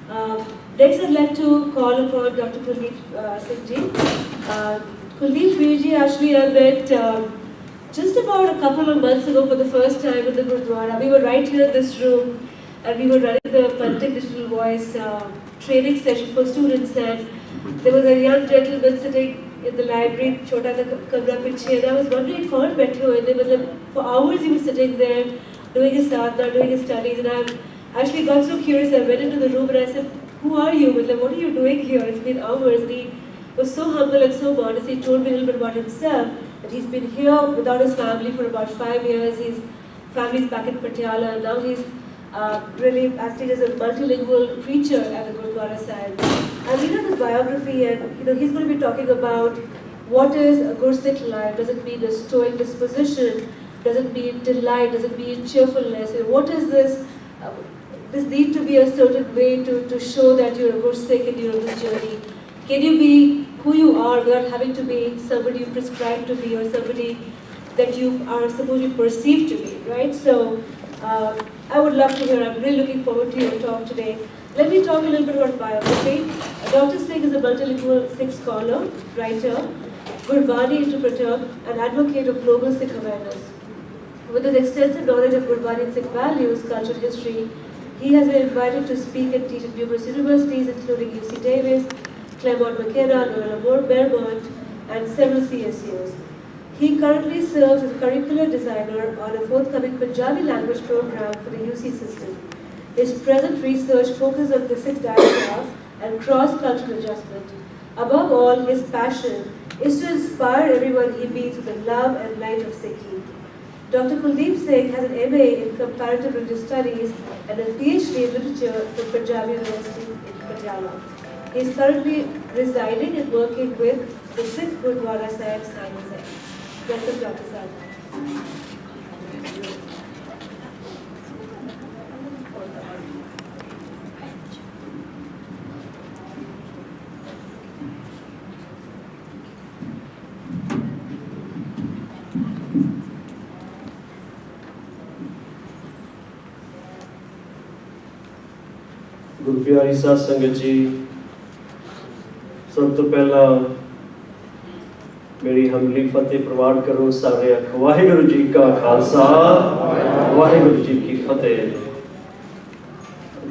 Next, I'd like to call upon Dr. Kuldeep Singh ji. Kuldeep ji, actually, I met just about a couple of months ago for the first time in the Gurdwara. We were right here in this room, and we were running the Pultic Digital Voice training session for students, and there was a young gentleman sitting in the library, chota tha kamra piche, and I was wondering, kaun baithe hoye the, for hours he was sitting there doing his sadhana, doing his studies, and I actually got so curious. I went into the room and I said, "Who are you? What are you doing here? It's been hours." And he was so humble and so modest. He told me a little bit about himself, that he's been here without his family for about 5 years. His family's back in Patiala, and now he's really acting as a multilingual preacher at the Gurudwara Sahib. And we know his biography, and he's going to be talking about what is a Gursikh life. Does it mean a stoic disposition? Does it mean delight? Does it mean cheerfulness? What is this? This need to be a certain way to show that you're a Gursikh and you're on this journey. Can you be who you are without having to be somebody you prescribe to be or somebody that you are supposed to be perceived to be, right? So I would love to hear. I'm really looking forward to your talk today. Let me talk a little bit about biography. Dr. Singh is a multilingual Sikh scholar, writer, Gurbani interpreter, and advocate of global Sikh awareness. With his extensive knowledge of Gurbani and Sikh values, culture, and history, he has been invited to speak and teach at numerous universities, including UC Davis, Claremont McKenna, Loyola Marymount, and several CSUs. He currently serves as a curricular designer on a forthcoming Punjabi language program for the UC system. His present research focuses on the Sikh diaspora and cross-cultural adjustment. Above all, his passion is to inspire everyone he meets with the love and light of Sikhi. Dr. Kuldeep Singh has an MA in Comparative Religious Studies and a PhD in Literature from Punjabi University in Patiala. He is currently residing and working with the Sikh Gurudwara Sahib Sahib. Welcome, Dr. Sahib. गुरु प्यारी साध संगत जी, सब तो पहला मेरी हमली फतेह प्रवान करो सारे वाहेगुरु जी का खालसा वाहेगुरु जी की फतेह।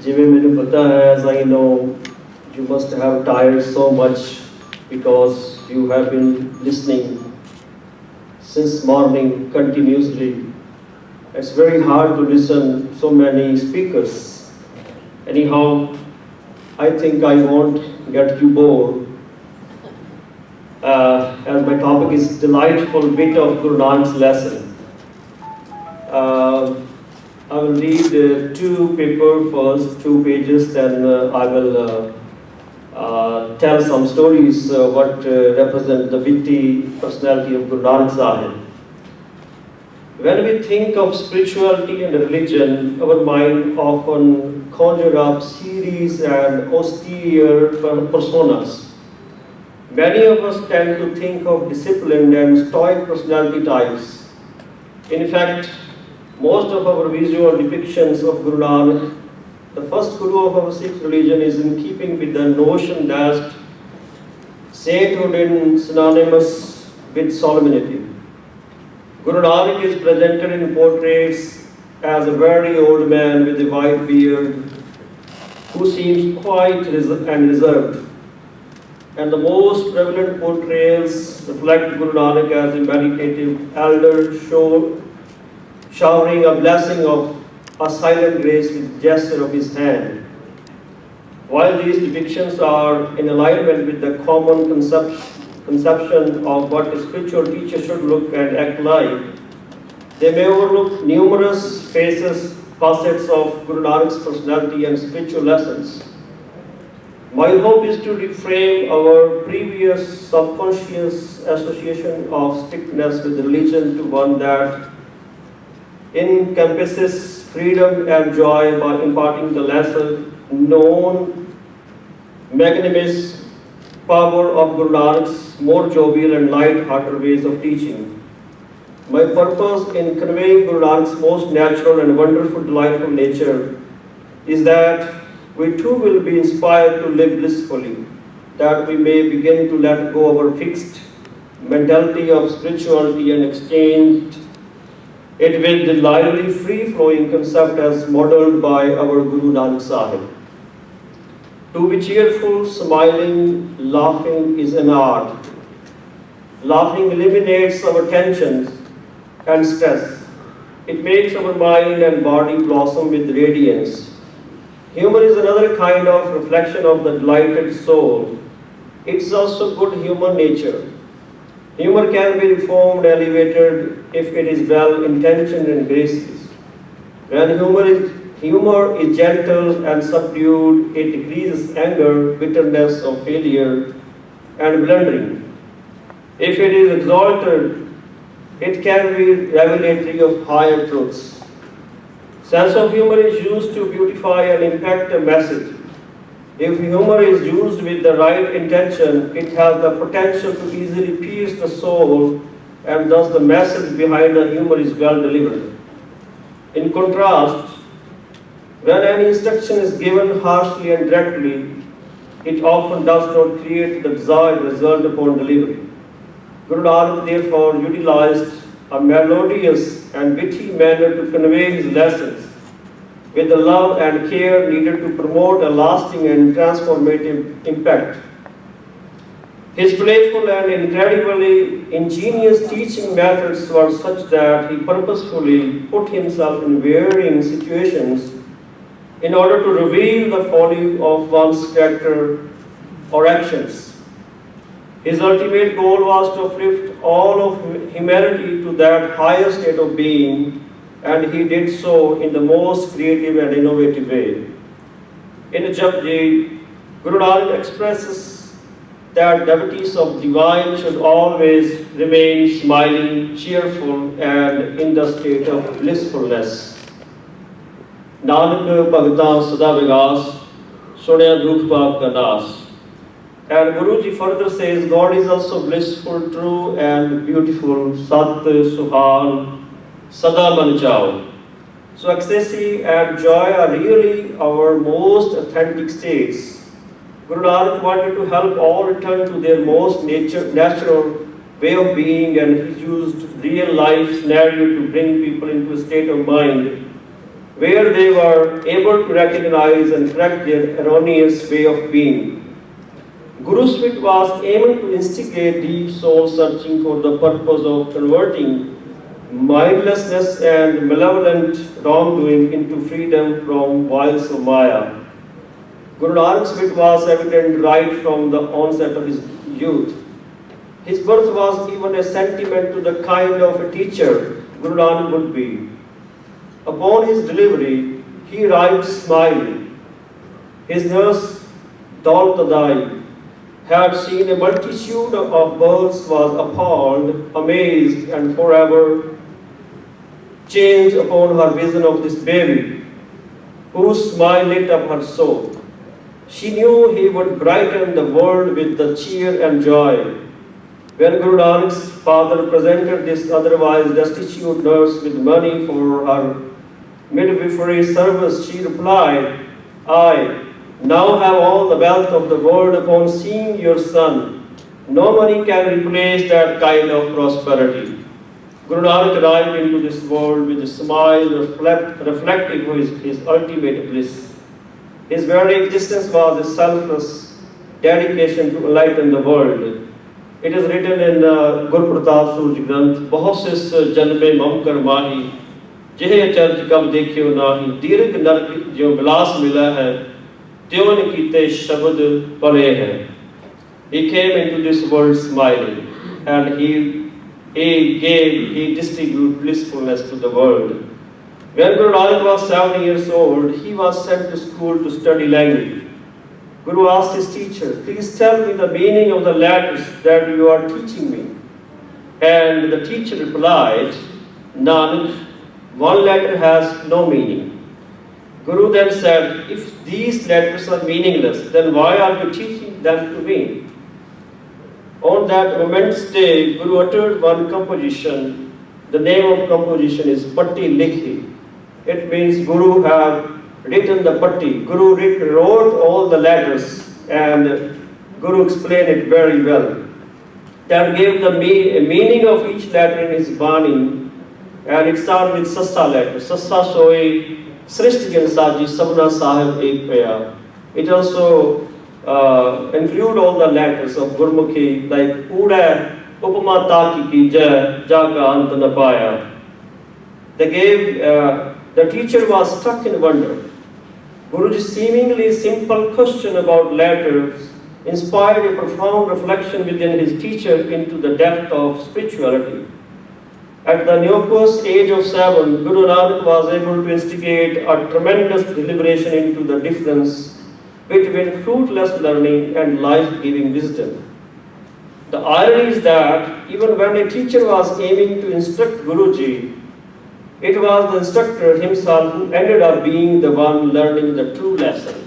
जिवें मैंने पता है, as I know, you must have tired so much because you have been listening since morning continuously. It's very hard to listen so many speakers. Anyhow, I think I won't get you bored, as my topic is delightful bit of Guru Nanak's lesson. I will read two papers first, 2 pages, then I will tell some stories what represent the witty personality of Guru Nanak Sahib. When we think of spirituality and religion, our mind often conjure up series and austere personas. Many of us tend to think of disciplined and stoic personality types. In fact, most of our visual depictions of Guru Nanak, the first Guru of our Sikh religion, is in keeping with the notion that sainthood is synonymous with solemnity. Guru Nanak is presented in portraits as a very old man with a white beard who seems quiet and reserved. And the most prevalent portrayals reflect Guru Nanak as a meditative elder showering a blessing of a silent grace with gesture of his hand. While these depictions are in alignment with the common conception of what a spiritual teacher should look and act like, they may overlook numerous facets of Guru Nanak's personality and spiritual lessons. My hope is to reframe our previous subconscious association of strictness with religion to one that encompasses freedom and joy by imparting the lesser known magnanimous power of Guru Nanak's more jovial and light-hearted ways of teaching. My purpose in conveying Guru Nanak's most natural and wonderful, delightful nature is that we too will be inspired to live blissfully, that we may begin to let go of our fixed mentality of spirituality and exchange it with the lively, free-flowing concept as modeled by our Guru Nanak Sahib. To be cheerful, smiling, laughing is an art. Laughing eliminates our tensions and stress. It makes our mind and body blossom with radiance. Humor is another kind of reflection of the delighted soul. It's also good human nature. Humor can be reformed, elevated if it is well intentioned and gracious. When humor is gentle and subdued, it decreases anger, bitterness of failure, and blundering. If it is exalted, it can be revelatory of higher truths. Sense of humor is used to beautify and impact a message. If humor is used with the right intention, it has the potential to easily pierce the soul, and thus the message behind the humor is well delivered. In contrast, when any instruction is given harshly and directly, it often does not create the desired result upon delivery. Guru Nanak therefore utilized a melodious and witty manner to convey his lessons with the love and care needed to promote a lasting and transformative impact. His playful and incredibly ingenious teaching methods were such that he purposefully put himself in varying situations in order to reveal the folly of one's character or actions. His ultimate goal was to uplift all of humanity to that higher state of being, and he did so in the most creative and innovative way. In Japji, Guru Nanak expresses that devotees of divine should always remain smiling, cheerful, and in the state of blissfulness. Nanak Bhagata Sada Vigas, Sunaya Dukh Paap Ka Das. And Guruji further says, God is also blissful, true, and beautiful. Sat, Suhal, Sada Man Chao. So ecstasy and joy are really our most authentic states. Guru Nanak wanted to help all return to their most natural way of being, and he used real life scenario to bring people into a state of mind where they were able to recognize and correct their erroneous way of being. Guru's wit was aimed to instigate deep soul searching for the purpose of converting mindlessness and malevolent wrongdoing into freedom from wiles of Maya. Guru Nanak's wit was evident right from the onset of his youth. His birth was even a sentiment to the kind of a teacher Guru Nanak would be. Upon his delivery, he arrived smiling. His nurse, Daul Tadai, had seen a multitude of births, was appalled, amazed, and forever changed upon her vision of this baby, whose smile lit up her soul. She knew he would brighten the world with the cheer and joy. When Guru Nanak's father presented this otherwise destitute nurse with money for her midwifery service, she replied, I now have all the wealth of the world upon seeing your son. No money can replace that kind of prosperity. Guru Nanak arrived into this world with a smile reflecting his ultimate bliss. His very existence was a selfless dedication to enlighten the world. It is written in Gur Pratap Suraj Granth, Bahusis Janme Mamkar Mahi, Jehe Charj Kab Dekhyo Nahi, Dirg Nark Jo Vilas Mila Hai, Tyon Kite Shabad Pare Hai. He came into this world smiling, and he distributed blissfulness to the world. When Guru Nanak was 7 years old, he was sent to school to study language. Guru asked his teacher, please tell me the meaning of the letters that you are teaching me. And the teacher replied, Nanak, one letter has no meaning. Guru then said, if these letters are meaningless, then why are you teaching them to me? On that momentous day, Guru uttered one composition. The name of composition is Patti Likhi. It means Guru have written the patti. Guru wrote all the letters and Guru explained it very well. That gave the meaning of each letter in his Bani, and it started with Sassa letter. Sassa Soi, Srisht Jan Saji, Sabna Sahib Ek Paya. It also include all the letters of Gurmukhi, like Uda, Upama Taki Ki Jai, Jaka Ant Na Paya. They gave, the teacher was struck in wonder. Guruji's seemingly simple question about letters inspired a profound reflection within his teacher into the depth of spirituality. At the newcomer's age of 7, Guru Nanak was able to instigate a tremendous deliberation into the difference between fruitless learning and life-giving wisdom. The irony is that even when a teacher was aiming to instruct Guruji, it was the instructor himself who ended up being the one learning the true lesson.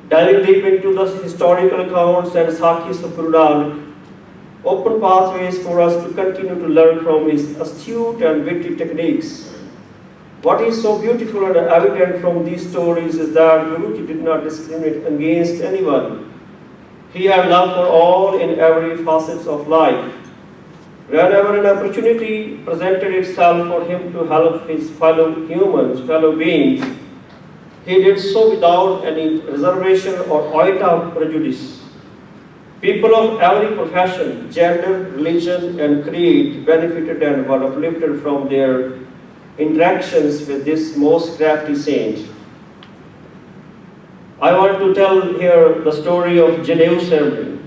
Diving deep into the historical accounts and Sakhis of Guru Nanak open pathways for us to continue to learn from his astute and witty techniques. What is so beautiful and evident from these stories is that Guruji did not discriminate against anyone. He had love for all in every facet of life. Whenever an opportunity presented itself for him to help his fellow humans, fellow beings, he did so without any reservation or iota of prejudice. People of every profession, gender, religion, and creed benefited and were uplifted from their interactions with this most crafty saint. I want to tell here the story of Janev ceremony.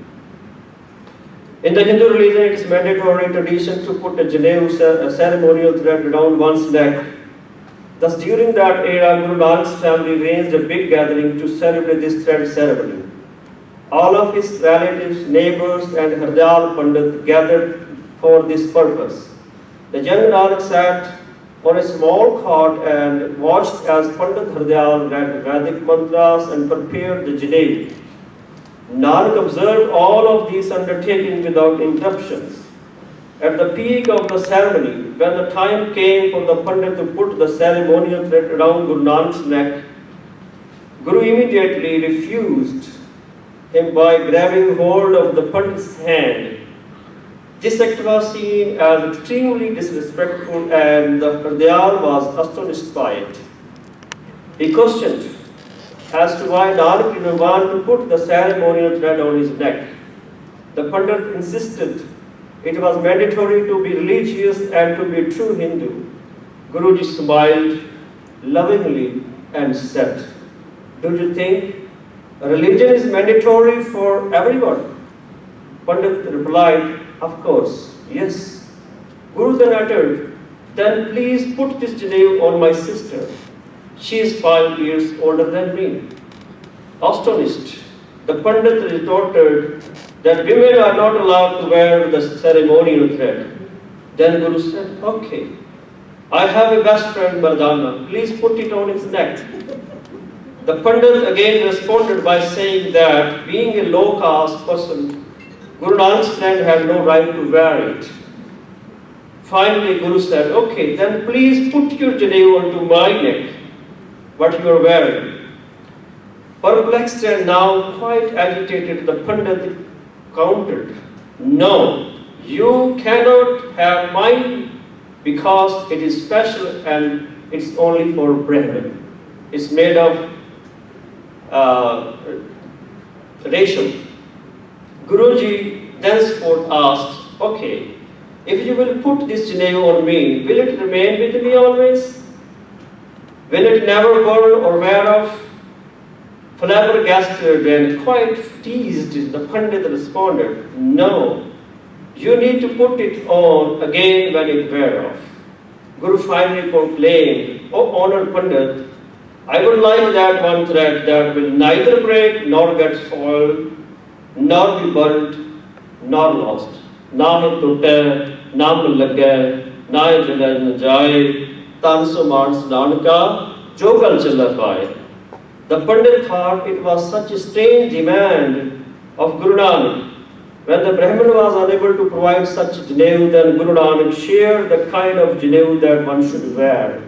In the Hindu religion, it is mandatory tradition to put a Janev ceremonial thread around one's neck. Thus, during that era, Guru Nanak's family arranged a big gathering to celebrate this thread ceremony. All of his relatives, neighbors, and Hardayal Pandit gathered for this purpose. The young Nanak sat on a small cot and watched as Pandit Hardayal read Vedic mantras and prepared the Janev. Nanak observed all of these undertakings without interruptions. At the peak of the ceremony, when the time came for the Pandit to put the ceremonial thread around Guru Nanak's neck, Guru immediately refused him by grabbing hold of the Pandit's hand. This act was seen as extremely disrespectful and the Hardayal was astonished by it. He questioned as to why Nanak didn't want to put the ceremonial thread on his neck. The Pandit insisted it was mandatory to be religious and to be a true Hindu. Guruji smiled lovingly and said, "Do you think religion is mandatory for everyone?" Pandit replied, "Of course, yes." Guru then uttered, "Then please put this Janev on my sister. She is 5 years older than me." Astonished, the Pandit retorted that women are not allowed to wear the ceremonial thread. Then Guru said, "Okay, I have a best friend Mardana, please put it on his neck." The Pandit again responded by saying that being a low caste person, Guru Nanak's friend had no right to wear it. Finally, Guru said, "Okay, then please put your Janev onto my neck, what you are wearing." Perplexed and now quite agitated, the Pandit countered, "No, you cannot have mine because it is special and it's only for Brahmin. It's made of resham." Guruji thenceforth asked, "Okay, if you will put this Janev on me, will it remain with me always? Will it never burn or wear off?" Flabbergasted and quite teased, the Pandit responded, "No, you need to put it on again when it wears off." Guru finally proclaimed, "O honored Pandit, I would like that one thread that will neither break nor get soiled, nor be burnt, nor lost. Na hi tutte, na mul lage, na hi jale na jaye, tan so mans nanka, jo gal chala paaye." The Pandit thought it was such a strange demand of Guru Nanak. When the Brahmin was unable to provide such Janev, then Guru Nanak shared the kind of Janev that one should wear.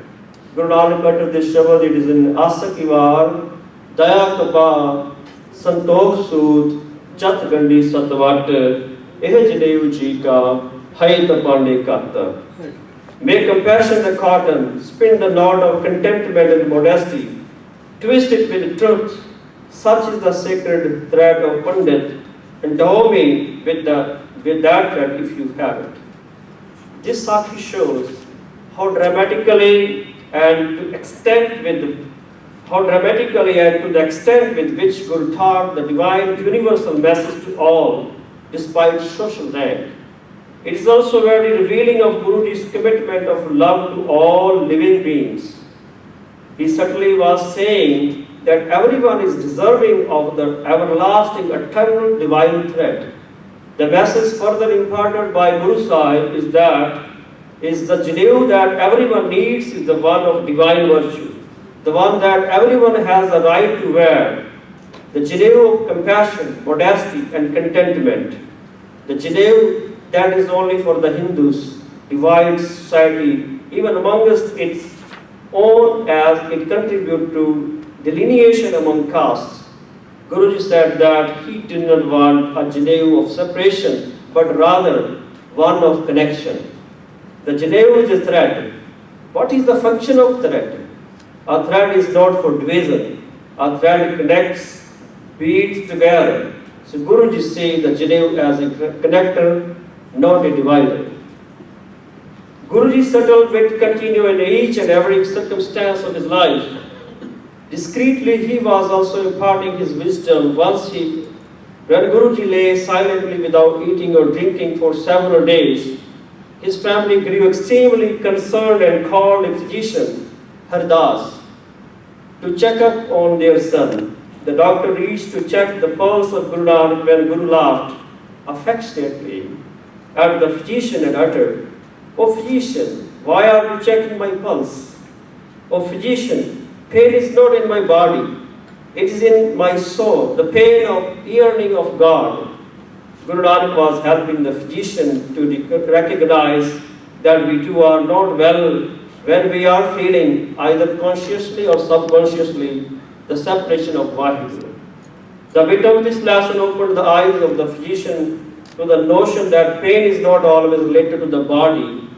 Guru Nanak uttered this Shabad, it is in Asakivar, Daya Kapa, Santokh Sood, Chat Gandhi Satvat, Eh Janev Ji Ka, Hai Tapande Karta. Make compassion the cotton, spin the knot of contentment and modesty, twist it with truth, such is the sacred thread of Pandit, endow me with that thread if you have it. This Sakhi shows how dramatically and to the extent with which Guru taught the divine universal message to all, despite social rank. It is also very revealing of Guruji's commitment of love to all living beings. He certainly was saying that everyone is deserving of the everlasting, eternal divine thread. The message further imparted by Guru Sahib is the Janev that everyone needs is the one of divine virtue, the one that everyone has a right to wear, the Janev of compassion, modesty and contentment. The Janev that is only for the Hindus divides society even amongst its own as it contributes to delineation among castes. Guruji said that he did not want a Janev of separation, but rather one of connection. The Janev is a thread. What is the function of thread? A thread is not for division. A thread connects beads together. So Guruji says the Janev as a connector, not a divider. Guruji's subtle wit continued in each and every circumstance of his life. Discreetly, he was also imparting his wisdom when Guruji lay silently without eating or drinking for several days. His family grew extremely concerned and called a physician, Hardas, to check up on their son. The doctor reached to check the pulse of Guru Nanak when Guru laughed affectionately at the physician and uttered, "O physician, why are you checking my pulse? O physician, pain is not in my body, it is in my soul, the pain of yearning of God." Guru Nanak was helping the physician to recognize that we too are not well when we are feeling, either consciously or subconsciously, the separation of Waheguru. The wit of this lesson opened the eyes of the physician to the notion that pain is not always related to the body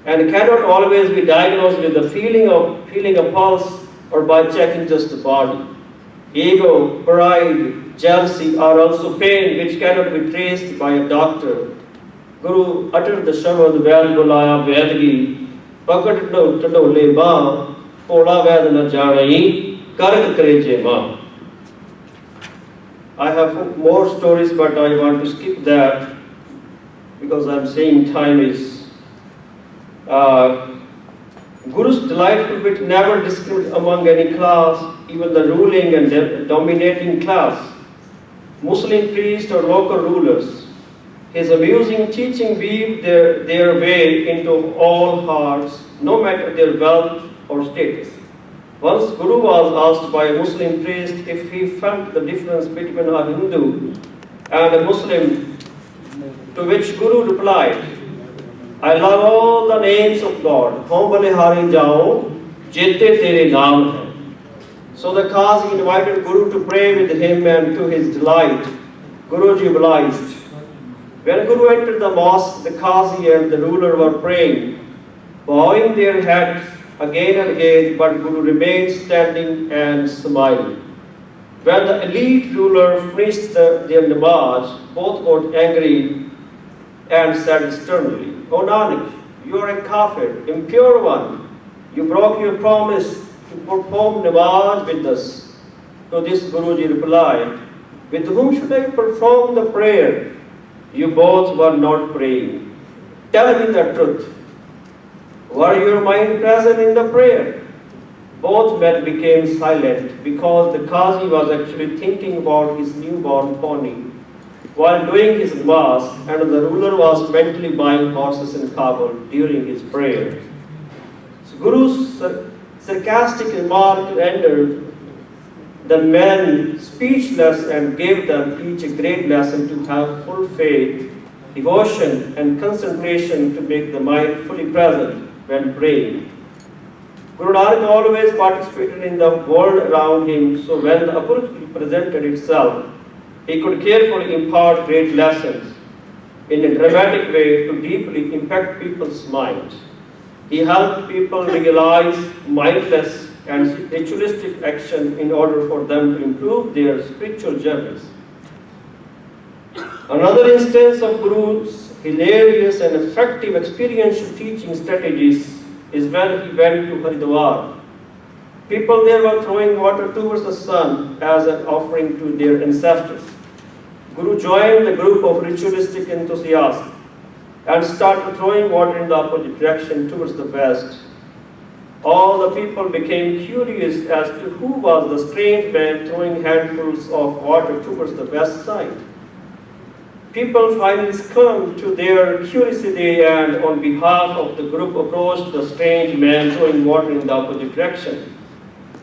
and cannot always be diagnosed with the feeling a pulse or by checking just the body. Ego, pride, jealousy are also pain which cannot be traced by a doctor. Guru uttered the Shabad Vaid Bulaya Vaidgi, Pakat Tadole Ba, Pola Vaid Na Janai, Karak Kreje Ma. I have more stories, but I want to skip that because I'm saying time is. Guru's delightful wit never discriminated among any class, even the ruling and dominating class, Muslim priests or local rulers. His amusing teaching weaved their way into all hearts, no matter their wealth or status. Once Guru was asked by a Muslim priest if he felt the difference between a Hindu and a Muslim, to which Guru replied, "I love all the names of God. Hum balihari jao, jete tere naam hai." So the Qazi invited Guru to pray with him, and to his delight, Guruji obliged. When Guru entered the mosque, the Qazi and the ruler were praying, bowing their heads again and again, but Guru remained standing and smiling. When the elite ruler finished their namaz, both got angry and said sternly, "O Nanak, you are a kafir, impure one. You broke your promise to perform namaz with us." To this Guruji replied, "With whom should I perform the prayer? You both were not praying. Tell me the truth. Were your mind present in the prayer?" Both men became silent because the Qazi was actually thinking about his newborn pony while doing his namaz, and the ruler was mentally buying horses in Kabul during his prayer. So Guru's sarcastic remark rendered the men speechless and gave them each a great lesson to have full faith, devotion and concentration to make the mind fully present when praying. Guru Nanak always participated in the world around him, so when the opportunity presented itself, he could carefully impart great lessons in a dramatic way to deeply impact people's minds. He helped people realize mindless and ritualistic action in order for them to improve their spiritual journeys. Another instance of Guru's hilarious and effective experiential teaching strategies is when he went to Haridwar. People there were throwing water towards the sun as an offering to their ancestors. Guru joined the group of ritualistic enthusiasts and started throwing water in the opposite direction towards the west. All the people became curious as to who was the strange man throwing handfuls of water towards the west side. People finally succumbed to their curiosity and on behalf of the group approached the strange man throwing water in the opposite direction.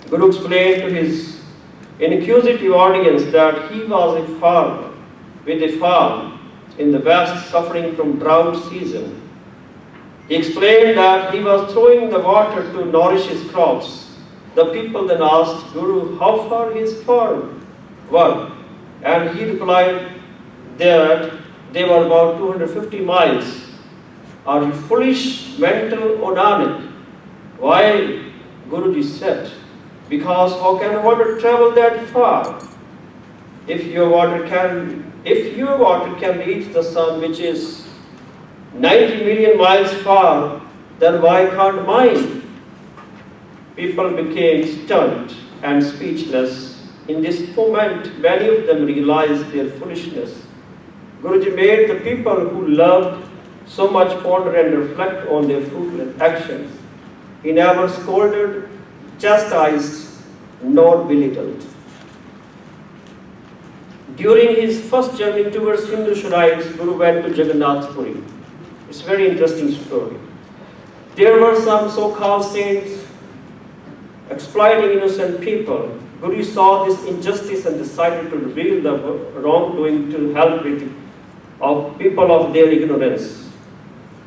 Guru explained to his inquisitive audience that he was a farmer with a farm in the west suffering from drought season. He explained that he was throwing the water to nourish his crops. The people then asked Guru how far his farm was, and he replied that they were about 250 miles. Are you foolish, mental, or Nanak? Why? Guruji said, because how can water travel that far? If your water can reach the sun, which is 90 million miles far, then why can't mine? People became stunned and speechless. In this moment, many of them realized their foolishness. Guruji made the people who loved so much ponder and reflect on their fruitless actions. He never scolded, chastised, nor belittled. During his first journey towards Hindu shrines, Guru went to Jagannath Puri. It's a very interesting story. There were some so-called saints exploiting innocent people. Guru saw this injustice and decided to reveal the wrongdoing to help of people of their ignorance.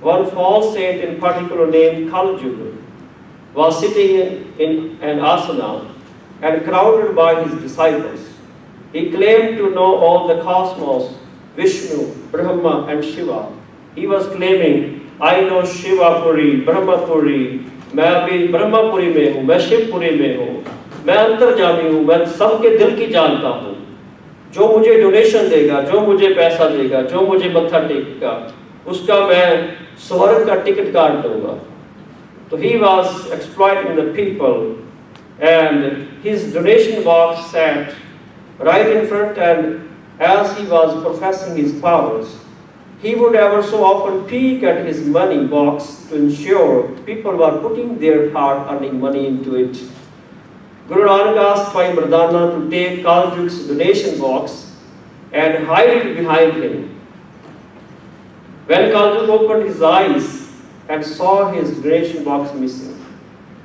One false saint in particular named Kaljuga was sitting in an asana and crowded by his disciples. He claimed to know all the cosmos, Vishnu, Brahma and Shiva. He was claiming, I know Shiva Puri, Brahma Puri, मैं अभी ब्रह्मपुरी में हूँ, मैं शिवपुरी में हूँ, मैं अंतर्जामी हूँ, मैं सबके दिल की जानता हूँ. जो मुझे डोनेशन देगा, जो मुझे पैसा देगा, जो मुझे मत्था टेकेगा, उसका मैं स्वर्ग का टिकट काट दूंगा. So he was exploiting the people, and his donation box sat right in front, and as he was professing his powers, he would ever so often peek at his money box to ensure people were putting their hard-earning money into it. Guru Nanak asked Bhai Mardana to take Kaljug's donation box and hide it behind him. When Kaljug opened his eyes and saw his donation box missing,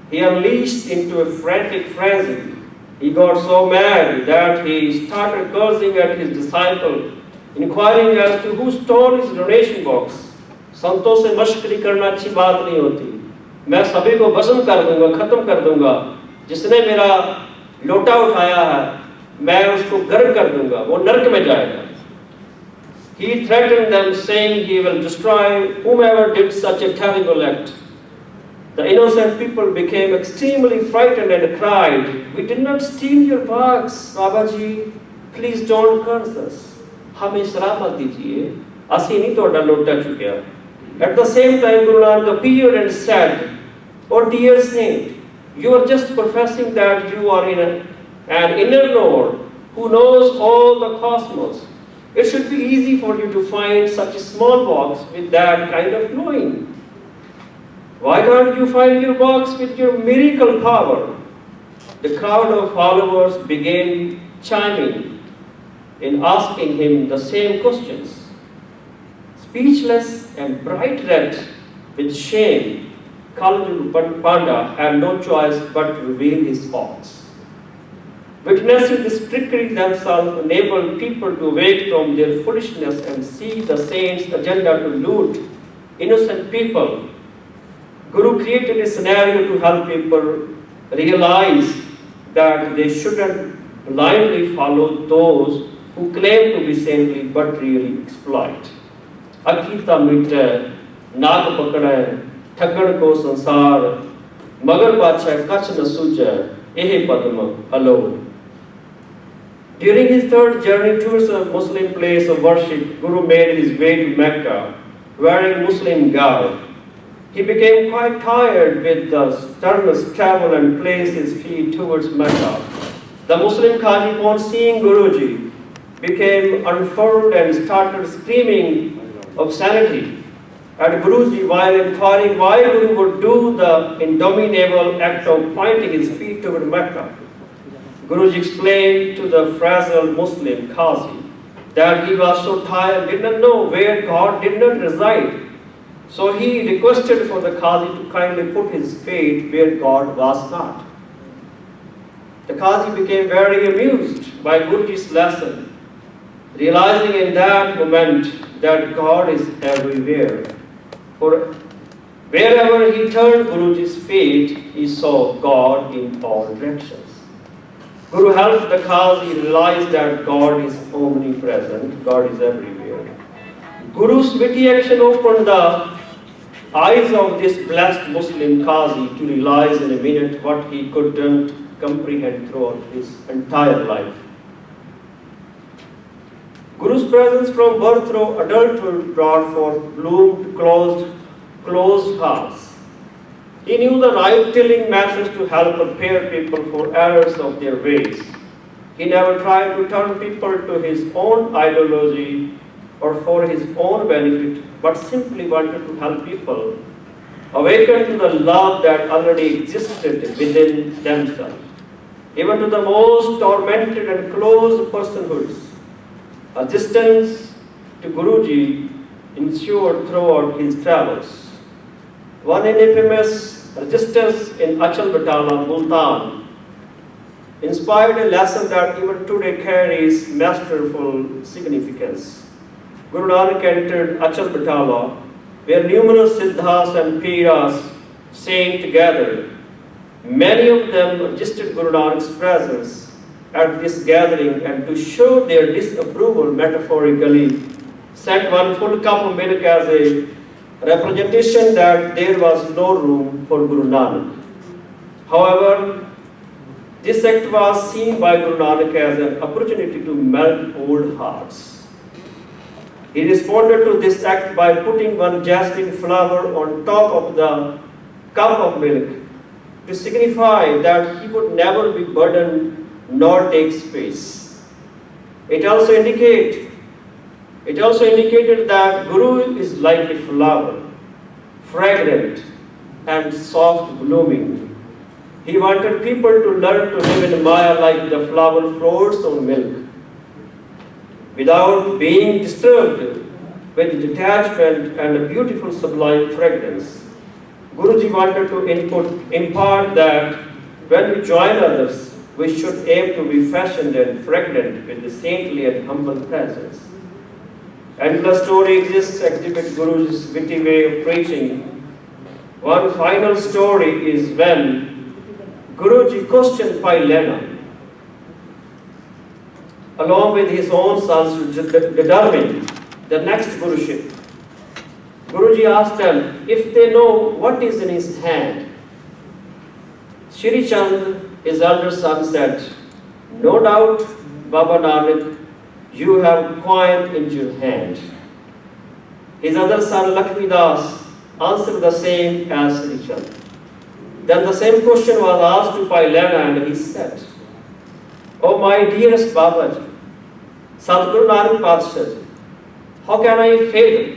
he unleashed into a frantic frenzy. He got so mad that he started cursing at his disciple, inquiring as to who stole his donation box. संतों से मश्करी करना अच्छी बात नहीं होती. मैं सभी को भस्म कर दूंगा, खत्म कर दूंगा. जिसने मेरा लोटा उठाया है, मैं उसको गर्म कर दूंगा, वो नरक में जाएगा. He threatened them, saying he will destroy whomever did such a terrible act. The innocent people became extremely frightened and cried, "We did not steal your box, Babaji. Please don't curse us. हमें श्राप मत दीजिए. असी नहीं तोड़ा लोटा चुकिया." At the same time, Guru Nanak appeared and said, "Oh dear saint, you are just professing that you are in an inner Lord who knows all the cosmos. It should be easy for you to find such a small box with that kind of knowing. Why can't you find your box with your miracle power?" The crowd of followers began chiming in asking him the same questions. Speechless and bright red with shame, Kaljug Panda had no choice but to reveal his box. Witnessing this trickery themselves enabled people to wake from their foolishness and see the saints' agenda to loot innocent people. Guru created a scenario to help people realize that they shouldn't blindly follow those who claim to be saintly but really exploit. Akita mita, nag pakada, thakkan ko sansar, magar pacha kach na suja, ehe padma alone. During his third journey towards a Muslim place of worship, Guru made his way to Mecca wearing Muslim garb. He became quite tired with the strenuous travel and placed his feet towards Mecca. The Muslim Qazi, upon seeing Guruji, became unfurled and started screaming obscenity at Guruji while inquiring why Guru would do the indomitable act of pointing his feet toward Mecca. Guruji explained to the frazzled Muslim Qazi that he was so tired, did not know where God did not reside. So he requested for the Qazi to kindly put his feet where God was not. The Qazi became very amused by Guruji's lesson, realizing in that moment that God is everywhere. For wherever he turned Guruji's feet, he saw God in all directions. Guru helped the Qazi realize that God is omnipresent, God is everywhere. Guru's witty action opened the eyes of this blessed Muslim Qazi to realize in a minute what he couldn't comprehend throughout his entire life. Guru's presence from birth through adulthood brought forth bloomed closed hearts. He knew the right-tilling methods to help prepare people for errors of their ways. He never tried to turn people to his own ideology or for his own benefit, but simply wanted to help people awaken to the love that already existed within themselves. Even to the most tormented and closed personhoods, assistance to Guruji ensured throughout his travels. One infamous resistance in Achal Batala, Multan, inspired a lesson that even today carries masterful significance. Guru Nanak entered Achal Batala, where numerous Siddhas and Piras sang together. Many of them resisted Guru Nanak's presence at this gathering and to show their disapproval metaphorically, sent one full cup of milk as a representation that there was no room for Guru Nanak. However, this act was seen by Guru Nanak as an opportunity to melt old hearts. He responded to this act by putting one jasmine flower on top of the cup of milk to signify that he would never be burdened nor take space. It also indicated that Guru is like a flower, fragrant and soft blooming. He wanted people to learn to live in Maya like the flower floats on milk, without being disturbed with detachment and a beautiful sublime fragrance. Guruji wanted to impart that when we join others, we should aim to be fashioned and fragrant with the saintly and humble presence. Endless story exists to exhibit Guruji's witty way of preaching. One final story is when Guruji questioned Pai Lena, along with his own sons, to determine the next Guruship. Guruji asked them if they know what is in his hand. Shri Chand, his elder son, said, "No doubt, Baba Nanak, you have coin in your hand." His other son, Lakshmi Das, answered the same as Shri Chand. Then the same question was asked to Pai Lena and he said, "Oh my dearest Babaji, Sadguru Nanak Padshah, how can I fail?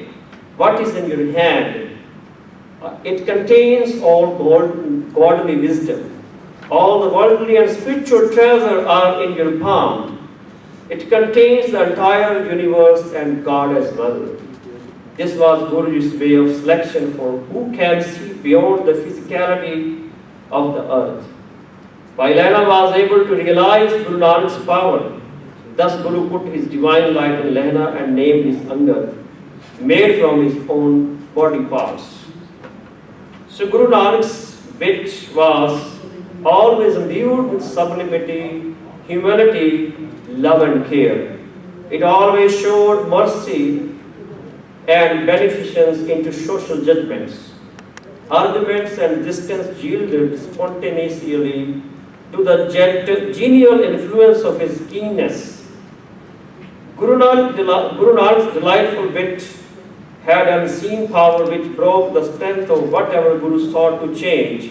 What is in your hand? It contains all godly wisdom. All the worldly and spiritual treasure are in your palm. It contains the entire universe and God as well." This was Guruji's way of selection for who can see beyond the physicality of the earth. Pai Lena was able to realize Guru Nanak's power. Thus Guru put his divine light in Lehna and named his Angad, made from his own body parts. So Guru Nanak's wit was always imbued with sublimity, humility, love and care. It always showed mercy and beneficence into social judgments. Arguments and distance yielded spontaneously to the genial influence of his keenness. Guru Nanak's delightful wit had unseen power which broke the strength of whatever Guru sought to change.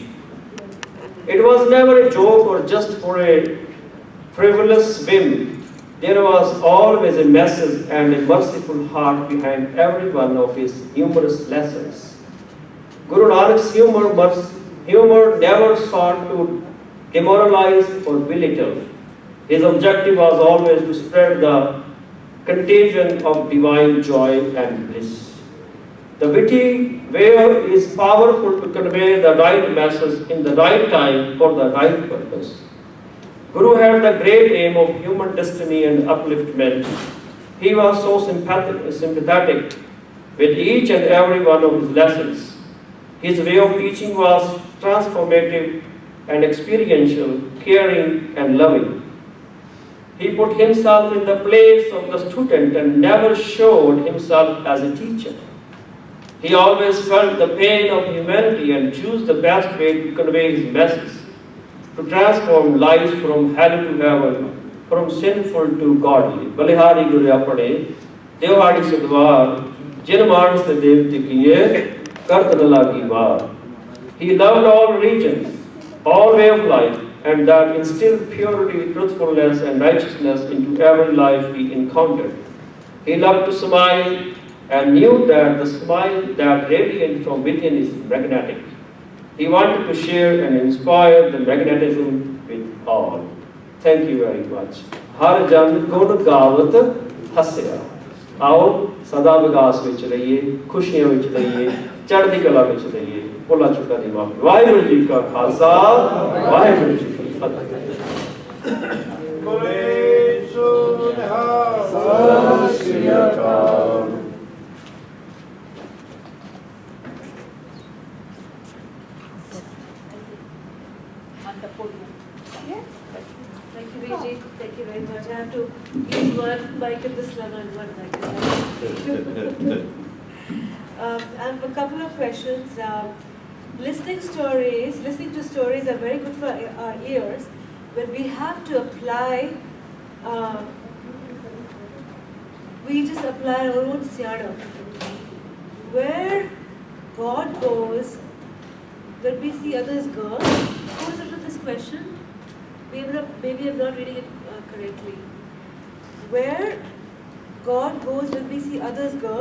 It was never a joke or just for a frivolous whim. There was always a message and a merciful heart behind every one of his humorous lessons. Guru Nanak's humor never sought to demoralize or belittle. His objective was always to spread the contagion of divine joy and bliss. The witty way is powerful to convey the right message in the right time for the right purpose. Guru had the great aim of human destiny and upliftment. He was so sympathetic with each and every one of his lessons. His way of teaching was transformative and experiential, caring and loving. He put himself in the place of the student and never showed himself as a teacher. He always felt the pain of humanity and chose the best way to convey his message, to transform lives from hell to heaven, from sinful to godly. Balihari Guru apane, Devadi Sadwar, Jin Mans the Devti Kiye, Kartanalagi Var. He loved all religions, all way of life, and that instilled purity, truthfulness, and righteousness into every life he encountered. He loved to smile and knew that the smile that radiated from within is magnetic. He wanted to share and inspire the magnetism with all. Thank you very much. Har jan gun gawat hasya. आओ सदा विकास विच रहिए, खुशियां विच रहिए, चढ़दी कला विच रहिए। भुला चुका दी माफी। वाहिगुरू जी का खालसा, वाहिगुरू जी की फतेह। बोले सो निहाल, सत श्री अकाल। Thank you, Vijay. Thank you very much. I have to use one mic at this level and one mic at this level. I have a couple of questions. Listening to stories are very good for our ears, but we have to apply, we just apply our own siyana. Where God goes, when we see others go, who is under this question? Maybe I'm not reading it correctly. Where God goes when we see others go,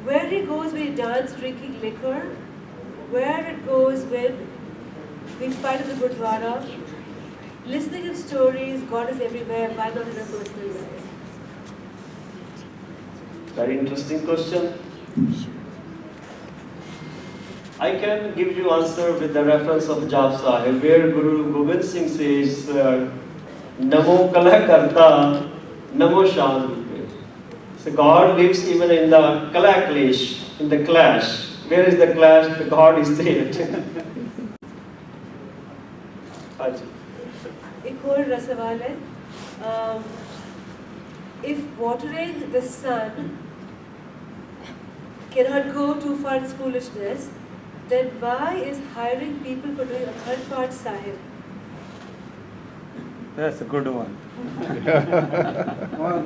where He goes when we dance drinking liquor, where it goes when we fight in the Gurdwara, listening in stories, God is everywhere, why not in our personal life? Very interesting question. I can give you answer with the reference of Jap Sahib, where Guru Gobind Singh says, Namo Kala Karta, Namo Shanti. So God lives even in the Kala Klesh, in the clash. Where is the clash? The God is there. एक और सवाल है, if watering the sun cannot go too far in foolishness, then why is hiring people for doing a third part Sahib? That's a good one.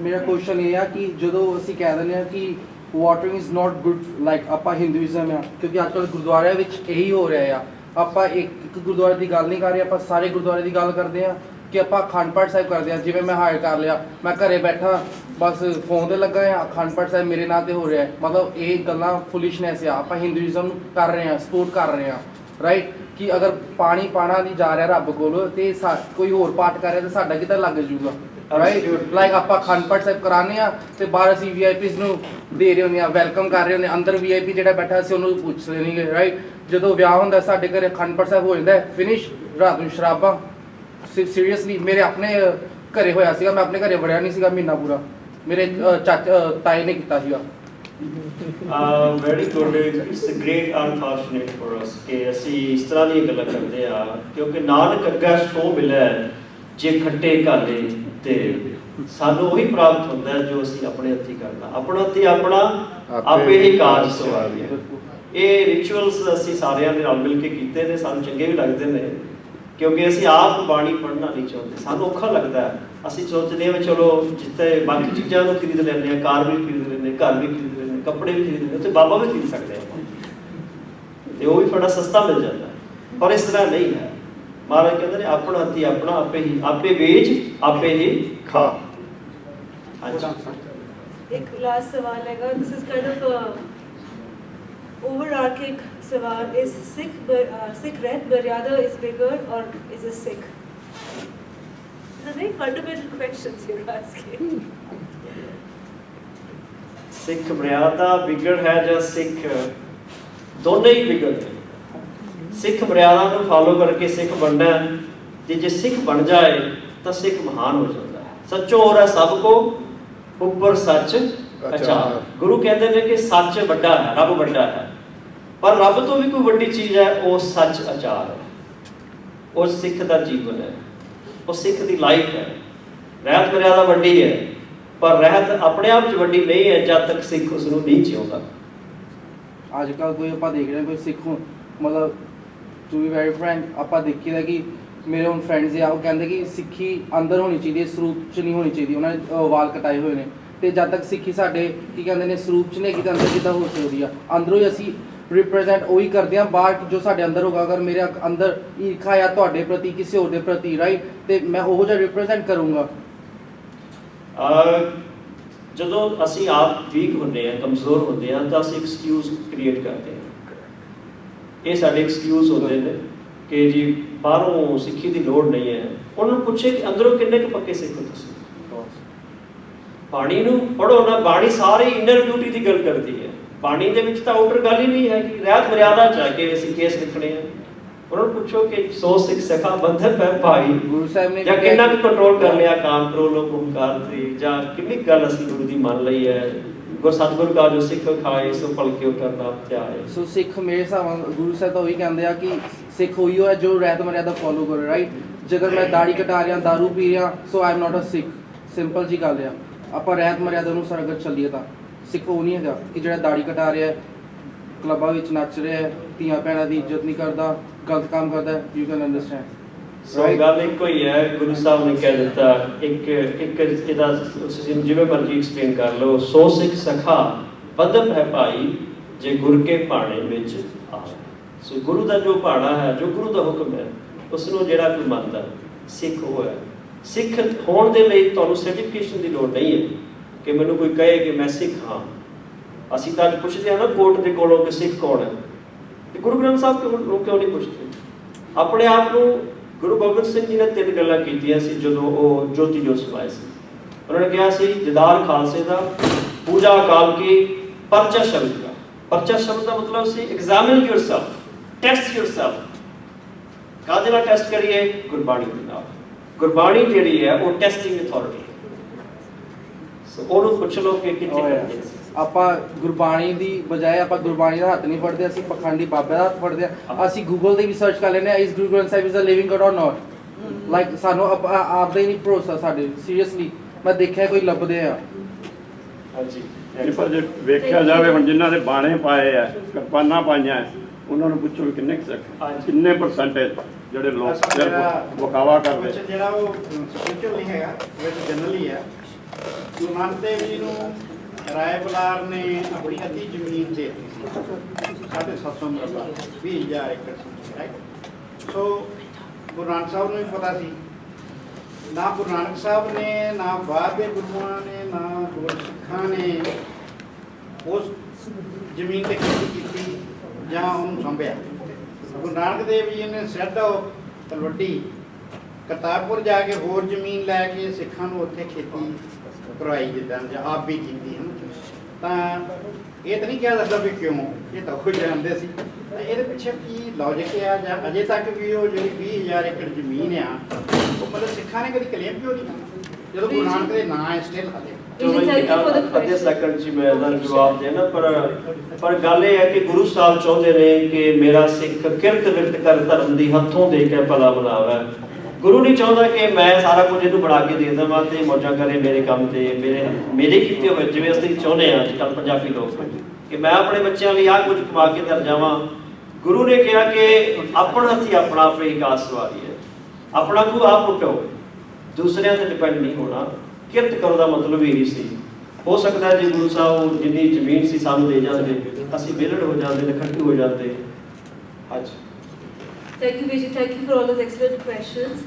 मेरा question ये है कि ਜਦੋਂ ਅਸੀਂ ਕਹਿ ਦਿੰਦੇ ਹਾਂ ਕਿ watering is not good like ਆਪਾਂ ਹਿੰਦੂਇਜ਼ਮ ਆ, ਕਿਉਂਕਿ ਅੱਜ ਕੱਲ੍ਹ ਗੁਰਦੁਆਰਿਆਂ ਵਿੱਚ ਇਹੀ ਹੋ ਰਿਹਾ ਆ। ਆਪਾਂ ਇੱਕ ਗੁਰਦੁਆਰੇ ਦੀ ਗੱਲ ਨਹੀਂ ਕਰ ਰਹੇ, ਆਪਾਂ ਸਾਰੇ ਗੁਰਦੁਆਰੇ ਦੀ ਗੱਲ ਕਰਦੇ ਹਾਂ ਕਿ ਆਪਾਂ ਅਖੰਡ ਪਾਠ ਸਾਹਿਬ ਕਰਦੇ ਹਾਂ। ਜਿਵੇਂ ਮੈਂ ਹਾਇਰ ਕਰ ਲਿਆ, ਮੈਂ ਘਰੇ ਬੈਠਾ ਬਸ ਫੋਨ 'ਤੇ ਲੱਗਾ ਆ, ਅਖੰਡ ਪਾਠ ਸਾਹਿਬ ਮੇਰੇ ਨਾਂ 'ਤੇ ਹੋ ਰਿਹਾ। ਮਤਲਬ ਇਹ ਗੱਲਾਂ ਫੁਲਿਸ਼ਨੈਸ ਆ, ਆਪਾਂ ਹਿੰਦੂਇਜ਼ਮ ਨੂੰ ਕਰ ਰਹੇ ਹਾਂ, ਸਪੋਰਟ ਕਰ ਰਹੇ ਹਾਂ, ਰਾਈਟ। ਕਿ ਅਗਰ ਪਾਣੀ ਪਾਣਾ ਨਹੀਂ ਜਾ ਰਿਹਾ ਰੱਬ ਕੋਲ ਤੇ ਕੋਈ ਹੋਰ ਪਾਠ ਕਰ ਰਿਹਾ ਤਾਂ ਸਾਡਾ ਕਿੱਦਾਂ ਲੱਗ ਜੂਗਾ, ਰਾਈਟ। ਲਾਈਕ ਆਪਾਂ ਅਖੰਡ ਪਾਠ ਸਾਹਿਬ ਕਰਾਉਂਦੇ ਹਾਂ ਤੇ ਬਾਹਰ ਅਸੀਂ VIPs ਨੂੰ ਦੇ ਰਹੇ ਹੁੰਦੇ ਹਾਂ, ਵੈਲਕਮ ਕਰ ਰਹੇ ਹੁੰਦੇ, ਅੰਦਰ VIP ਜਿਹੜਾ ਬੈਠਾ ਸੀ ਉਹਨੂੰ ਪੁੱਛਦੇ ਨਹੀਂਗੇ, ਰਾਈਟ। ਜਦੋਂ ਵਿਆਹ ਹੁੰਦਾ ਸਾਡੇ ਘਰੇ ਅਖੰਡ ਪਾਠ ਸਾਹਿਬ ਹੋ ਜਾਂਦਾ ਫਿਨਿਸ਼, ਰਾਤ ਨੂੰ ਸ਼ਰਾਬਾਂ। ਸੀਰੀਅਸਲੀ ਮੇਰੇ ਆਪਣੇ ਘਰੇ ਹੋਇਆ ਸੀਗਾ, ਮੈਂ ਆਪਣੇ ਘਰੇ ਵੜਿਆ ਨਹੀਂ ਸੀਗਾ ਮਹੀਨਾ ਪੂਰਾ, ਮੇਰੇ ਤਾਏ ਨੇ ਕੀਤਾ ਸੀਗਾ। Very good, it's a great unfortunate for us ਕਿ ਅਸੀਂ ਇਸ ਤਰ੍ਹਾਂ ਦੀਆਂ ਗੱਲਾਂ ਕਰਦੇ ਆ, ਕਿਉਂਕਿ ਨਾਨਕ ਅੱਗਾ ਸੋ ਮਿਲਿਆ ਜੇ ਖੱਟੇ ਘਾਲੇ, ਤੇ ਸਾਨੂੰ ਉਹੀ ਪ੍ਰਾਪਤ ਹੁੰਦਾ ਜੋ ਅਸੀਂ ਆਪਣੇ ਹੱਥੀਂ ਕਰਨਾ, ਆਪਣਾ ਹੱਥੀਂ ਆਪਣਾ ਆਪੇ ਹੀ ਕਾਜ ਸਵਾਰੀਏ। ਇਹ ਰਿਚੁਅਲਸ ਅਸੀਂ ਸਾਰਿਆਂ ਦੇ ਨਾਲ ਮਿਲ ਕੇ ਕੀਤੇ ਨੇ, ਸਾਨੂੰ ਚੰਗੇ ਵੀ ਲੱਗਦੇ ਨੇ, ਕਿਉਂਕਿ ਅਸੀਂ ਆਪ ਬਾਣੀ ਪੜ੍ਹਨਾ ਨਹੀਂ ਚਾਹੁੰਦੇ, ਸਾਨੂੰ ਔਖਾ ਲੱਗਦਾ ਹੈ। ਅਸੀਂ ਸੋਚਦੇ ਹਾਂ ਵੀ ਚਲੋ ਜਿੱਥੇ ਬਾਕੀ ਚੀਜ਼ਾਂ ਨੂੰ ਖਰੀਦ ਲੈਂਦੇ ਹਾਂ, ਕਾਰ ਵੀ ਖਰੀਦ ਲੈਂਦੇ, ਘਰ ਵੀ ਖਰੀਦ ਲੈਂਦੇ, ਕੱਪੜੇ ਵੀ ਖਰੀਦ ਲੈਂਦੇ, ਉੱਥੇ ਬਾਬਾ ਵੀ ਖਰੀਦ ਸਕਦੇ ਆਪਾਂ, ਤੇ ਉਹ ਵੀ ਬੜਾ ਸਸਤਾ ਮਿਲ ਜਾਂਦਾ। ਪਰ ਇਸ ਤਰ੍ਹਾਂ ਨਹੀਂ ਹੈ। ਮਹਾਰਾਜ ਕਹਿੰਦੇ ਨੇ ਆਪਣਾ ਹੱਥੀਂ ਆਪਣਾ ਆਪੇ ਹੀ, ਆਪੇ ਵੇਚ ਆਪੇ ਹੀ ਖਾ। एक लास्ट सवाल है, this is kind of overarching सवाल, is Sikh red मर्यादा is bigger or is a Sikh? These are very fundamental questions you're asking. ਸਿੱਖ ਮਰਿਆਦਾ ਬਿਗੜ ਹੈ ਜਾਂ ਸਿੱਖ, ਦੋਨੇ ਹੀ ਬਿਗੜ ਨੇ। ਸਿੱਖ ਮਰਿਆਦਾ ਨੂੰ ਫਾਲੋ ਕਰਕੇ ਸਿੱਖ ਬਣਨਾ, ਤੇ ਜੇ ਸਿੱਖ ਬਣ ਜਾਏ ਤਾਂ ਸਿੱਖ ਮਹਾਨ ਹੋ ਜਾਂਦਾ ਹੈ। ਸੱਚੋ ਹੋਰ ਹੈ ਸਭ ਕੋ ਉੱਪਰ ਸੱਚ ਅਚਾਰ। ਗੁਰੂ ਕਹਿੰਦੇ ਨੇ ਕਿ ਸੱਚ ਵੱਡਾ ਹੈ, ਰੱਬ ਵੱਡਾ ਹੈ, ਪਰ ਰੱਬ ਤੋਂ ਵੀ ਕੋਈ ਵੱਡੀ ਚੀਜ਼ ਹੈ, ਉਹ ਸੱਚ ਅਚਾਰ ਹੈ, ਉਹ ਸਿੱਖ ਦਾ ਜੀਵਨ ਹੈ, ਉਹ ਸਿੱਖ ਦੀ ਲਾਈਫ ਹੈ। ਰਹਿਤ ਮਰਿਆਦਾ ਵੱਡੀ ਹੈ, ਪਰ ਰਹਿਤ ਆਪਣੇ ਆਪ 'ਚ ਵੱਡੀ ਨਹੀਂ ਹੈ ਜਦ ਤੱਕ ਸਿੱਖ ਉਸ ਨੂੰ ਨਹੀਂ ਜਿਉਂਦਾ। ਅੱਜ ਕੱਲ੍ਹ ਕੋਈ ਆਪਾਂ ਦੇਖ ਰਹੇ ਹਾਂ, ਕੋਈ ਸਿੱਖ ਮਤਲਬ ਟੂ ਬੀ ਵੈਰੀ ਫਰੈਂਕ, ਆਪਾਂ ਦੇਖੀਦਾ ਕਿ ਮੇਰੇ ਹੁਣ ਫਰੈਂਡਸ ਆ, ਉਹ ਕਹਿੰਦੇ ਕਿ ਸਿੱਖੀ ਅੰਦਰ ਹੋਣੀ ਚਾਹੀਦੀ ਹੈ, ਸਰੂਪ 'ਚ ਨਹੀਂ ਹੋਣੀ ਚਾਹੀਦੀ। ਉਹਨਾਂ ਨੇ ਵਾਲ ਕਟਾਏ ਹੋਏ ਨੇ, ਤੇ ਜਦ ਤੱਕ ਸਿੱਖੀ ਸਾਡੇ ਕੀ ਕਹਿੰਦੇ ਨੇ ਸਰੂਪ 'ਚ ਨਹੀਂ ਹੈਗੀ ਤਾਂ ਅੰਦਰ ਕਿੱਦਾਂ ਹੋ ਸਕਦੀ ਆ? ਅੰਦਰੋਂ ਹੀ ਅਸੀਂ ਰਿਪਰੈਜ਼ੈਂਟ ਉਹੀ ਕਰਦੇ ਹਾਂ, ਬਾਹਰ ਜੋ ਸਾਡੇ ਅੰਦਰ ਹੋਗਾ। ਅਗਰ ਮੇਰੇ ਅੰਦਰ ਈਰਖਾ ਆ ਤੁਹਾਡੇ ਪ੍ਰਤੀ, ਕਿਸੇ ਹੋਰ ਦੇ ਪ੍ਰਤੀ, ਰਾਈਟ, ਤੇ ਮੈਂ ਉਹੋ ਜਿਹਾ ਰਿਪਰੈਜ਼ੈਂਟ ਕਰੂੰਗਾ। ਜਦੋਂ ਅਸੀਂ ਆਪ ਵੀਕ ਹੁੰਦੇ ਹਾਂ, ਕਮਜ਼ੋਰ ਹੁੰਦੇ ਹਾਂ, ਤਾਂ ਅਸੀਂ ਐਕਸਕਿਊਜ਼ ਕ੍ਰੀਏਟ ਕਰਦੇ ਹਾਂ। ਇਹ ਸਾਡੇ ਐਕਸਕਿਊਜ਼ ਹੁੰਦੇ ਨੇ ਕਿ ਜੀ ਬਾਹਰੋਂ ਸਿੱਖੀ ਦੀ ਲੋੜ ਨਹੀਂ ਹੈ। ਉਹਨਾਂ ਨੂੰ ਪੁੱਛੇ ਕਿ ਅੰਦਰੋਂ ਕਿੰਨੇ ਕੁ ਪੱਕੇ ਸਿੱਖ ਹੋ ਤੁਸੀਂ? ਬਾਣੀ ਨੂੰ ਪੜ੍ਹੋ ਨਾ, ਬਾਣੀ ਸਾਰੀ ਇਨਰ ਬਿਊਟੀ ਦੀ ਗੱਲ ਕਰਦੀ ਹੈ। ਬਾਣੀ ਦੇ ਵਿੱਚ ਤਾਂ ਆਊਟਰ ਗੱਲ ਹੀ ਨਹੀਂ ਹੈ ਕਿ ਰਹਿਤ ਮਰਿਆਦਾ 'ਚ ਆ ਕੇ ਅਸੀਂ ਕੇਸ ਲਿਖਣੇ ਆ। ਉਹਨਾਂ ਨੂੰ ਪੁੱਛੋ ਕਿ 100 ਸਿੱਖ ਸਖਾ ਬੰਧਨ ਪੈ ਭਾਈ, ਗੁਰੂ ਸਾਹਿਬ ਨੇ ਜਾਂ ਕਿੰਨਾ ਕੁ ਕੰਟਰੋਲ ਕਰ ਲਿਆ ਕਾਮ ਕਰੋ ਲੋਕ ਓਮਕਾਰ ਤੇ, ਜਾਂ ਕਿੰਨੀ ਗੱਲ ਅਸੀਂ ਗੁਰੂ ਦੀ ਮੰਨ ਲਈ ਹੈ। ਗੁਰ ਸਤਿਗੁਰੂ ਕਾ ਜੋ ਸਿੱਖ ਖਾਏ ਸੋ ਪਲਕਿਓ ਕਰਨਾ ਧਿਆਏ। ਸੋ ਸਿੱਖ ਮੇਰੇ ਹਿਸਾਬ ਨਾਲ ਗੁਰੂ ਸਾਹਿਬ ਤਾਂ ਉਹੀ ਕਹਿੰਦੇ ਆ ਕਿ ਸਿੱਖ ਉਹੀ ਹੈ ਜੋ ਰਹਿਤ ਮਰਿਆਦਾ ਫੋਲੋ ਕਰੇ, ਰਾਈਟ। ਜੇਕਰ ਮੈਂ ਦਾੜੀ ਕਟਾ ਰਿਹਾ, ਦਾਰੂ ਪੀ ਰਿਹਾ, ਸੋ I am not a Sikh. Simple ਜੀ ਗੱਲ ਆ। ਆਪਾਂ ਰਹਿਤ ਮਰਿਆਦਾ ਨੂੰ ਅਗਰ ਚੱਲੀਏ ਤਾਂ ਸਿੱਖ ਉਹ ਨਹੀਂ ਹੈਗਾ ਕਿ ਜਿਹੜਾ ਦਾੜੀ ਕਟਾ ਰਿਹਾ, ਕਲੱਬਾਂ ਵਿੱਚ ਨੱਚ ਰਿਹਾ, ਧੀਆਂ ਭੈਣਾਂ ਦੀ ਇੱਜ਼ਤ ਨਹੀਂ ਕਰਦਾ, ਗਲਤ ਕੰਮ ਕਰਦਾ। You can understand. ਸੋ ਗੱਲ ਇੱਕੋ ਹੀ ਹੈ। ਗੁਰੂ ਸਾਹਿਬ ਨੇ ਕਹਿ ਦਿੱਤਾ, ਇੱਕ ਇਹਦਾ ਤੁਸੀਂ ਜਿਵੇਂ ਮਰਜ਼ੀ ਐਕਸਪਲੇਨ ਕਰ ਲਓ, 100 ਸਿੱਖ ਸਖਾ ਬੰਧਨ ਹੈ ਭਾਈ ਜੇ ਗੁਰ ਕੇ ਭਾਣੇ ਵਿੱਚ ਆਵੇ। ਸੋ ਗੁਰੂ ਦਾ ਜੋ ਭਾਣਾ ਹੈ, ਜੋ ਗੁਰੂ ਦਾ ਹੁਕਮ ਹੈ, ਉਸ ਨੂੰ ਜਿਹੜਾ ਕੋਈ ਮੰਨਦਾ ਸਿੱਖ ਉਹ ਹੈ। ਸਿੱਖ ਹੋਣ ਦੇ ਲਈ ਤੁਹਾਨੂੰ ਸਰਟੀਫਿਕੇਸ਼ਨ ਦੀ ਲੋੜ ਨਹੀਂ ਹੈ ਕਿ ਮੈਨੂੰ ਕੋਈ ਕਹੇ ਕਿ ਮੈਂ ਸਿੱਖ ਹਾਂ। ਅਸੀਂ ਤਾਂ ਅੱਜ ਪੁੱਛਦੇ ਹਾਂ ਨਾ ਕੋਰਟ ਦੇ ਕੋਲੋਂ ਕਿ ਸਿੱਖ ਕੌਣ ਹੈ, ਤੇ ਗੁਰੂ ਗ੍ਰੰਥ ਸਾਹਿਬ ਕਿਉਂ ਨਹੀਂ ਪੁੱਛਦੇ? ਆਪਣੇ ਆਪ ਨੂੰ ਗੁਰੂ ਗੋਬਿੰਦ ਸਿੰਘ ਜੀ ਨੇ 3 ਗੱਲਾਂ ਕੀਤੀਆਂ ਸੀ ਜਦੋਂ ਉਹ ਜੋਤੀ ਜੋਤ ਸਮਾਏ ਸੀ। ਉਹਨਾਂ ਨੇ ਕਿਹਾ ਸੀ ਦਿਦਾਰ ਖਾਲਸੇ ਦਾ, ਪੂਜਾ ਅਕਾਲ ਕੀ, ਪਰਚਾ ਸ਼ਬਦ ਦਾ। ਪਰਚਾ ਸ਼ਬਦ ਦਾ ਮਤਲਬ ਸੀ ਐਗਜ਼ਾਮਿਨ ਯੂਰਸੈਲਫ, ਟੈਸਟ ਯੂਰਸੈਲਫ। ਕਾਹਦੇ ਨਾਲ ਟੈਸਟ ਕਰੀਏ? ਗੁਰਬਾਣੀ ਦੇ ਨਾਲ। ਗੁਰਬਾਣੀ ਜਿਹੜੀ ਹੈ ਉਹ ਟੈਸਟਿੰਗ ਅਥਾਰਟੀ। ਸੋ ਉਹਨੂੰ ਪੁੱਛ ਲਓ ਕਿ ਕਿੱਥੇ ਕਰਦੇ ਸੀ। ਆਪਾਂ ਗੁਰਬਾਣੀ ਦੀ ਬਜਾਏ ਆਪਾਂ ਗੁਰਬਾਣੀ ਦਾ ਹੱਥ ਨਹੀਂ ਫੜਦੇ, ਅਸੀਂ ਪਖੰਡੀ ਬਾਬੇ ਦਾ ਹੱਥ ਫੜਦੇ ਆ। ਅਸੀਂ ਗੂਗਲ ਤੇ ਵੀ ਸਰਚ ਕਰ ਲੈਂਦੇ ਆ, ਇਸ Guru Granth Sahib is a living God or not. Like ਸਾਨੂੰ ਆਪਦਾ ਹੀ ਨਹੀਂ ਭਰੋਸਾ ਸਾਡੇ। ਸੀਰੀਅਸਲੀ ਮੈਂ ਦੇਖਿਆ ਕੋਈ ਲੱਭਦੇ ਆ। ਹਾਂਜੀ, ਪਰ ਜੇ ਵੇਖਿਆ ਜਾਵੇ ਹੁਣ ਜਿਨ੍ਹਾਂ ਦੇ ਬਾਣੇ ਪਾਏ ਆ, ਕਿਰਪਾਨਾਂ ਪਾਈਆਂ, ਉਹਨਾਂ ਨੂੰ ਪੁੱਛੋ ਵੀ ਕਿੰਨੇ ਸਿੱਖ, ਕਿੰਨੇ ਪਰਸੈਂਟੇਜ ਜਿਹੜੇ ਲੋਕ ਸਿਰਫ ਵਿਖਾਵਾ ਕਰਦੇ। ਜਿਹੜਾ ਉਹ ਸਪਿਰਚੁਅਲ ਨਹੀਂ ਹੈਗਾ, ਉਹ ਜਨਰਲੀ ਹੈ। ਗੁਰੂ ਨਾਨਕ ਦੇਵ ਜੀ ਨੂੰ ਰਾਏ ਬਲਾਰ ਨੇ ਆਪਣੀ ਅੱਧੀ ਜ਼ਮੀਨ ਦੇ 750 ਮਰਬਾ 20,000 ਏਕੜ ਸੀ। ਸੋ ਗੁਰੂ ਨਾਨਕ ਸਾਹਿਬ ਨੂੰ ਵੀ ਪਤਾ ਸੀ। ਨਾ ਗੁਰੂ ਨਾਨਕ ਸਾਹਿਬ ਨੇ, ਨਾ ਬਾਅਦ ਦੇ ਗੁਰੂਆਂ ਨੇ, ਨਾ ਗੁਰਸਿੱਖਾਂ ਨੇ ਉਸ ਜ਼ਮੀਨ ਤੇ ਖੇਤੀ ਕੀਤੀ ਜਾਂ ਉਹਨੂੰ ਸੰਭਿਆ। ਗੁਰੂ ਨਾਨਕ ਦੇਵ ਜੀ ਨੇ ਸਿੱਧਾ ਤਲਵੱਡੀ ਕਰਤਾਰਪੁਰ ਜਾ ਕੇ ਹੋਰ ਜ਼ਮੀਨ ਲੈ ਕੇ ਸਿੱਖਾਂ ਨੂੰ ਉੱਥੇ ਖੇਤੀ ਕਰਵਾਈ, ਜਿੱਦਾਂ ਜਾਂ ਆਪ ਵੀ ਕੀਤੀ ਹੈ। ਤਾਂ ਇਹ ਤਾਂ ਨਹੀਂ ਕਿਹਾ ਜਾਂਦਾ ਵੀ ਕਿਉਂ, ਇਹ ਤਾਂ ਉਹ ਜਾਣਦੇ ਸੀ। ਤਾਂ ਇਹਦੇ ਪਿੱਛੇ ਕੀ ਲੌਜਿਕ ਆ, ਜਾਂ ਅਜੇ ਤੱਕ ਵੀ ਉਹ ਜਿਹੜੀ 20,000 ਏਕੜ ਜ਼ਮੀਨ ਆ, ਉਹ ਮਤਲਬ ਸਿੱਖਾਂ ਨੇ ਕਦੀ ਕਲੇਮ ਕਿਉਂ ਨਹੀਂ ਕੀਤਾ? ਜਦੋਂ ਗੁਰੂ ਨਾਨਕ ਦੇ ਨਾਂ ਹੈ ਸਟਿਲ ਹਲੇ Viji, thank you for the ਅੱਧੇ question. ਸੈਕਿੰਡ 'ਚ ਮੈਂ ਇਹਦਾ ਜਵਾਬ ਦੇਣਾ ਪਰ ਗੱਲ ਇਹ ਹੈ ਕਿ ਗੁਰੂ ਸਾਹਿਬ ਚਾਹੁੰਦੇ ਨੇ ਕਿ ਮੇਰਾ ਸਿੱਖ ਕਿਰਤ ਵਿਰਤ ਕਰ ਧਰਮ ਦੀ ਹੱਥੋਂ ਦੇ ਕੇ ਭਲਾ ਬਣਾਵੇ। ਗੁਰੂ ਨਹੀਂ ਚਾਹੁੰਦਾ ਕਿ ਮੈਂ ਸਾਰਾ ਕੁਝ ਇਹਨੂੰ ਬਣਾ ਕੇ ਦੇ ਦੇਵਾਂ ਤੇ ਮੌਜਾਂ ਕਰੇ ਮੇਰੇ ਕੰਮ ਤੇ ਮੇਰੇ ਕੀਤੇ ਹੋਏ, ਜਿਵੇਂ ਅਸੀਂ ਚਾਹੁੰਦੇ ਹਾਂ ਅੱਜ ਕੱਲ੍ਹ ਪੰਜਾਬੀ ਲੋਕ ਕਿ ਮੈਂ ਆਪਣੇ ਬੱਚਿਆਂ ਲਈ ਆਹ ਕੁਝ ਕਮਾ ਕੇ ਦਰ ਜਾਵਾਂ। ਗੁਰੂ ਨੇ ਕਿਹਾ ਕਿ ਆਪਣਾ ਹੱਥੀ ਆਪਣਾ ਆਪਣੀ ਵਿਕਾਸ ਸਵਾਰੀ ਹੈ, ਆਪਣਾ ਕੋ ਆਪ ਪੁੱਟੋ, ਦੂਸਰਿਆਂ ਤੇ ਡਿਪੈਂਡ ਨਹੀਂ ਹੋਣਾ। ਕਿਰਤ ਕਰੋ ਦਾ ਮਤਲਬ ਇਹੀ ਸੀ। ਹੋ ਸਕਦਾ ਜੇ ਗੁਰੂ ਸਾਹਿਬ ਜਿੰਨੀ ਜ਼ਮੀਨ ਸੀ ਸਾਨੂੰ ਦੇ ਜਾਂਦੇ, ਅਸੀਂ ਵਿਹਲੜ ਹੋ ਜਾਂਦੇ, ਨਖੱਟੂ ਹੋ ਜਾਂਦੇ। ਅੱਜ Thank you, Viji. Thank you for all those excellent questions.